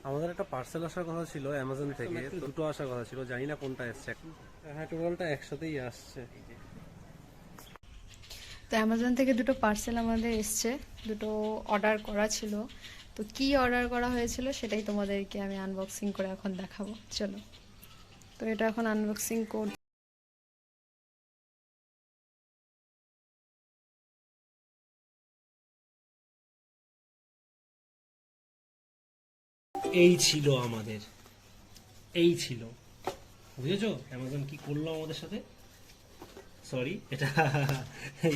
আমাদের একটা পার্সেল আসার কথা ছিল অ্যামাজন থেকে, দুটো আসার কথা ছিল, জানি না কোনটা এসছে। হ্যাঁ, টোটালটা একসাথেই আসছে। তো অ্যামাজন থেকে দুটো পার্সেল আমাদের এসছে, দুটো অর্ডার করা ছিল। তো কি অর্ডার করা হয়েছিল সেটাই তোমাদেরকে আমি আনবক্সিং করে এখন দেখাবো, চলো। তো এটা এখন আনবক্সিং কর। এই ছিল আমাদের, এই ছিল, বুঝেছো অ্যামাজন কি করলো আমাদের সাথে? সরি, এটা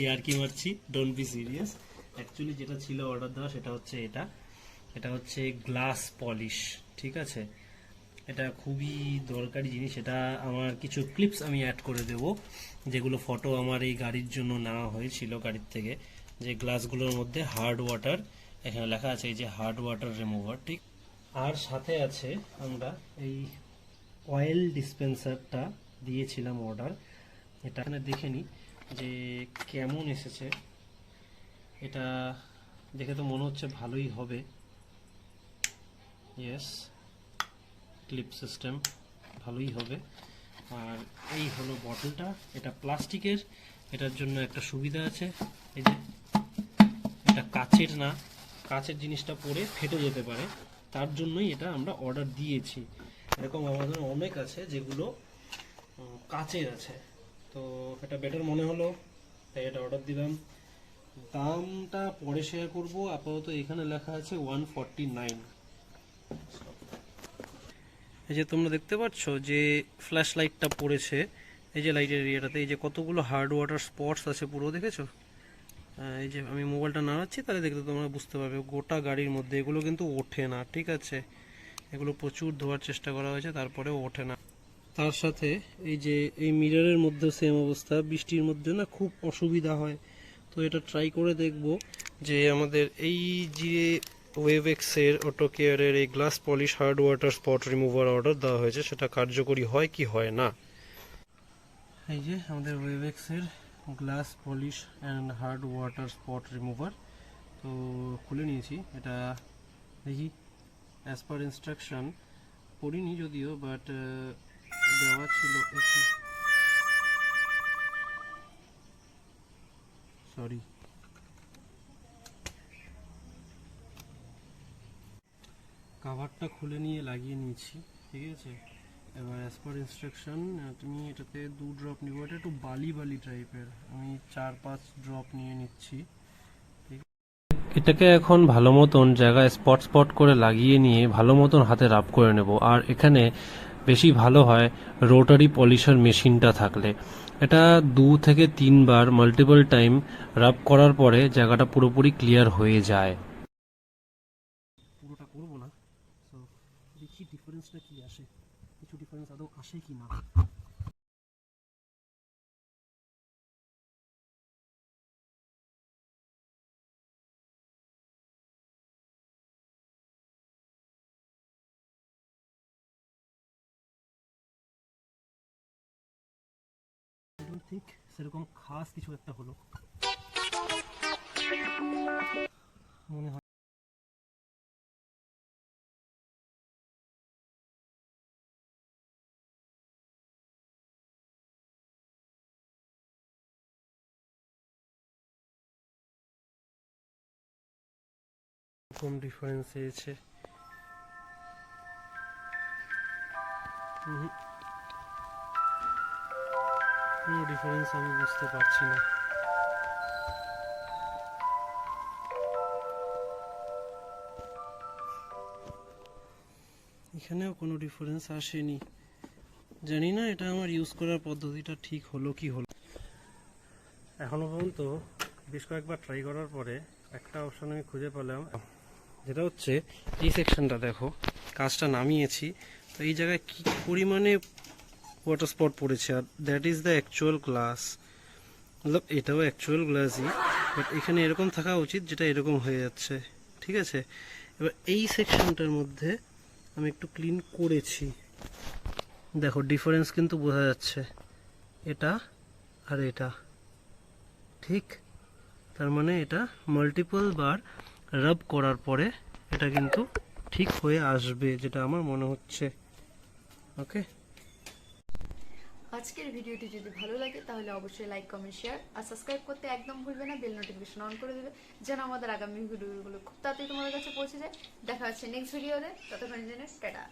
ইয়ার্কি মারছি, ডোন্ট বি সিরিয়াস। অ্যাকচুয়ালি যেটা ছিল অর্ডার দেওয়া সেটা হচ্ছে এটা, এটা হচ্ছে গ্লাস পলিশ, ঠিক আছে? এটা খুবই দরকারি জিনিস। এটা আমার কিছু ক্লিপস আমি অ্যাড করে দেব, যেগুলো ফটো আমার এই গাড়ির জন্য নেওয়া হয়েছিল গাড়ির থেকে। যে গ্লাসগুলোর মধ্যে হার্ড ওয়াটার, এখানে লেখা আছে এই যে হার্ড ওয়াটার রিমুভার, ঠিক। আর সাথে আছে আমরা এই অয়েল ডিসপেন্সারটা দিয়েছিলাম অর্ডার। এটা এখানে দেখে নিই যে কেমন এসেছে। এটা দেখে তো মনে হচ্ছে ভালোই হবে। ইয়েস, ক্লিপ সিস্টেম ভালোই হবে। আর এই হলো বটলটা, এটা প্লাস্টিকের। এটার জন্য একটা সুবিধা আছে, এই যে এটা কাচের না, কাচের জিনিসটা পরে ফেটে যেতে পারে, তার জন্যই এটা আমরা অর্ডার দিয়েছি। এরকম আমাদের অনেক আছে যেগুলো কাচের আছে, তো এটা বেটার মনে হলো, তাই এটা অর্ডার দিলাম। দামটা পরে শেয়ার করব, আপাতত এখানে লেখা আছে 149। এই যে তোমরা দেখতে পাচ্ছ যে ফ্ল্যাশ লাইটটা পড়েছে, এই যে লাইটের এরিয়াটাতে, এই যে কতগুলো হার্ড ওয়াটার স্পটস আছে পুরো, দেখেছো? এই যে আমি মোবাইলটা নাড়াচ্ছি তাহলে দেখতে তোমরা বুঝতে পারবে, গোটা গাড়ির মধ্যে। এগুলো কিন্তু ওঠে না, ঠিক আছে? এগুলো প্রচুর ধোয়ার চেষ্টা করা হয়েছে, তারপরেও ওঠে না। তার সাথে এই যে এই মিররের মধ্যেও সেম অবস্থা, বৃষ্টির মধ্যে না খুব অসুবিধা হয়। তো এটা ট্রাই করে দেখব যে আমাদের এই যে ওয়েভএক্সের অটো কেয়ারের এই glass polish hard water spot remover order দেওয়া হয়েছে, সেটা কার্যকরী হয় কি হয় না। এই যে আমাদের ওয়েভএক্সের glass polish and hard water spot remover, তো খুলে নিয়েছি এটা। দেখি, অ্যাজ পার ইনস্ট্রাকশন পড়িনি যদিও, বাট দেওয়া ছিল একটি, সরি, কাভারটা খুলে নিয়ে লাগিয়ে নিয়েছি, ঠিক আছে? এবার অ্যাজ পার ইনস্ট্রাকশন তুমি এটাতে 2 ড্রপ নিব। এটা একটু বালি বালি টাইপের, আমি 4-5 ড্রপ নিয়ে নিচ্ছি। এটাকে এখন ভালো মতন জায়গায় স্পট স্পট করে লাগিয়ে নিয়ে ভালো মতন হাতে রাব করে নেব। আর এখানে বেশি ভালো হয় রোটারি পলিশার মেশিনটা থাকলে। এটা 2 থেকে 3 বার মাল্টিপল টাইম রাব করার পরে জায়গাটা পুরোপুরি ক্লিয়ার হয়ে যায়। পুরোটা করবো না, তো দেখি ডিফারেন্সটা কি আসে, কিছু ডিফারেন্স আদৌ আসে কি না। ঠিক সেরকম খাস কিছু একটা হলো মনে হয়। কম ডিফারেন্স এসেছে, কোনো ডিফারেন্স আমি বুঝতে পারছি না। এখানেও কোনো ডিফারেন্স আসেনি। জানি না এটা আমার ইউজ করার পদ্ধতিটা ঠিক হলো কি হলো। এখনো পর্যন্ত বেশ কয়েকবার ট্রাই করার পরে একটা অপশন আমি খুঁজে পেলাম, যেটা হচ্ছে এই সেকশনটা। দেখো, কাজটা নামিয়েছি, তো এই জায়গায় কি পরিমাণে ওয়াটার স্পট পড়েছে, আর that is the actual glass. মতলব এটাও অ্যাকচুয়াল গ্লাসই, বাট এখানে এরকম থাকা উচিত যেটা এরকম হয়ে যাচ্ছে, ঠিক আছে? এবার এই সেকশনটার মধ্যে আমি একটু ক্লিন করেছি, দেখো ডিফারেন্স কিন্তু বোঝা যাচ্ছে, এটা আর এটা, ঠিক? তার মানে এটা মাল্টিপল বার রাব করার পরে এটা কিন্তু ঠিক হয়ে আসবে, যেটা আমার মনে হচ্ছে। ওকে, আজকের ভিডিওটি যদি ভালো লাগে তাহলে অবশ্যই লাইক, কমেন্ট, শেয়ার আর সাবস্ক্রাইব করতে একদম ভুলবে না। বেল নোটিফিকেশন অন করে দেবে যেন আমাদের আগামী ভিডিওগুলো খুব তাড়াতাড়ি তোমাদের কাছে পৌঁছে যায়। দেখা হচ্ছে নেক্সট ভিডিওতে, ততক্ষণের জন্য টাটা।